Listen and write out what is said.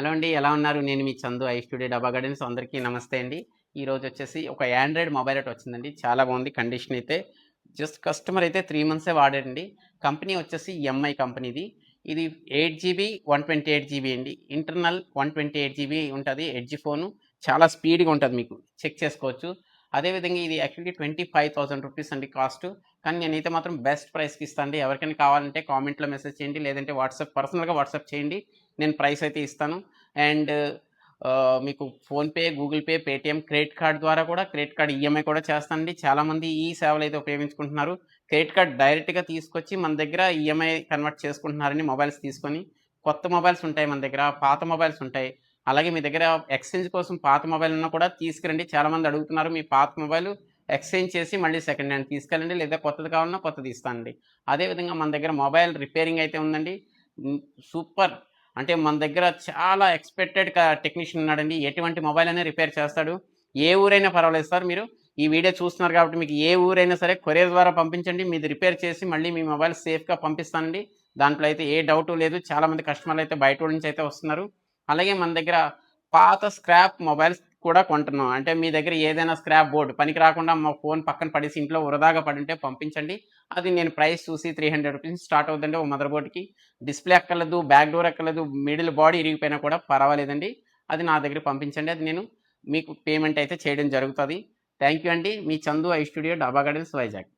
Hello అండి. ఎలా ఉన్నారు? నేను మీ చందు ఐ స్టూడియో డబ్బా గార్డెన్స్. అందరికీ నమస్తే అండి. ఈరోజొచ్చేసి ఒక యాండ్రాయిడ్ మొబైల్ అయితే వచ్చిందండి. చాలా బాగుంది కండిషన్ అయితే. జస్ట్ కస్టమర్ అయితే 3 మంత్సే వాడాడండి. కంపెనీ వచ్చేసి ఎంఐ కంపెనీది. ఇది 8 జీబీ, 128 జీబీ అండి. ఇంటర్నల్ 128 జీబీ ఉంటది. Edge phone. చాలా స్పీడ్‌గా ఉంటది మీకు. చెక్ చేసుకోవచ్చు. అదే విధంగా ఇది యాక్చువల్లీ రూ. 25,000 అండి కాస్టు. కానీ నేనైతే మాత్రం బెస్ట్ ప్రైస్‌కి ఇస్తా అండి. ఎవరికైనా కావాలంటే కామెంట్‌లో మెసేజ్ చేయండి. లేదంటే పర్సనల్‌గా వాట్సాప్ చేయండి. నేను ప్రైస్ అయితే ఇస్తాను. అండ్ మీకు PhonePe, Google pay, Paytm, credit card EMI కూడా చేస్తానండి. చాలామంది ఈ సేవలైతే ఉపయోగించుకుంటున్నారు. క్రెడిట్ కార్డ్ డైరెక్ట్‌గా తీసుకొచ్చి మన దగ్గర ఈఎంఐ కన్వర్ట్ చేసుకుంటున్నారండి మొబైల్స్ తీసుకొని. కొత్త మొబైల్స్ ఉంటాయి మన దగ్గర, పాత మొబైల్స్ ఉంటాయి. అలాగే మీ దగ్గర ఎక్స్‌చేంజ్ కోసం పాత మొబైల్ ఉన్నా కూడా తీసుకురండి. చాలామంది అడుగుతున్నారు. మీ పాత మొబైలు ఎక్స్‌చేంజ్ చేసి మళ్ళీ సెకండ్ హ్యాండ్ తీసుకెళ్ళండి. లేదా కొత్తది కావాలన్నా కొత్తది ఇస్తానండి. అదే విధంగా మన దగ్గర మొబైల్ రిపేరింగ్ అయితే ఉందండి. హ్మ్. సూపర్. అంటే మన దగ్గర చాలా టెక్నీషియన్ ఉన్నాడండి. ఎటువంటి మొబైల్ అయినా రిపేర్ చేస్తాడు. ఏ ఊరైనా పర్వాలేదు సార్. మీరు ఈ వీడియో చూస్తున్నారు కాబట్టి మీకు ఏ ఊరైనా సరే కొరియర్ ద్వారా పంపించండి. మీది రిపేర్ చేసి మళ్ళీ మీ మొబైల్ సేఫ్‌గా పంపిస్తానండి. దాంట్లో అయితే ఏ డౌటు లేదు. చాలామంది కస్టమర్‌లయితే బయట ఊరు నుంచి అయితే వస్తున్నారు. అలాగే మన దగ్గర పాత స్క్రాప్ మొబైల్స్ కూడా కొంటున్నాం. అంటే మీ దగ్గర ఏదైనా స్క్రాప్ బోర్డ్ పనికి రాకుండా మా ఫోన్ పక్కన పడేసి ఇంట్లో వృధాగా పడుంటే పంపించండి. అది నేను ప్రైస్ చూసి రూ. 300 నుంచి స్టార్ట్ అవుద్దండి ఓ మదర్ బోర్డ్‌కి. డిస్‌ప్లే అక్కర్లేదు, బ్యాక్ డోర్ అక్కర్లేదు, మిడిల్ బాడీ ఇరిగిపోయినా కూడా పర్వాలేదండి. అది నా దగ్గరికి పంపించండి. అది నేను మీకు పేమెంట్ అయితే చేయడం జరుగుతది. థాంక్ యూ అండి. మీ చందు ఐ స్టూడియో డాబా గార్డెన్స్ వైజాగ్.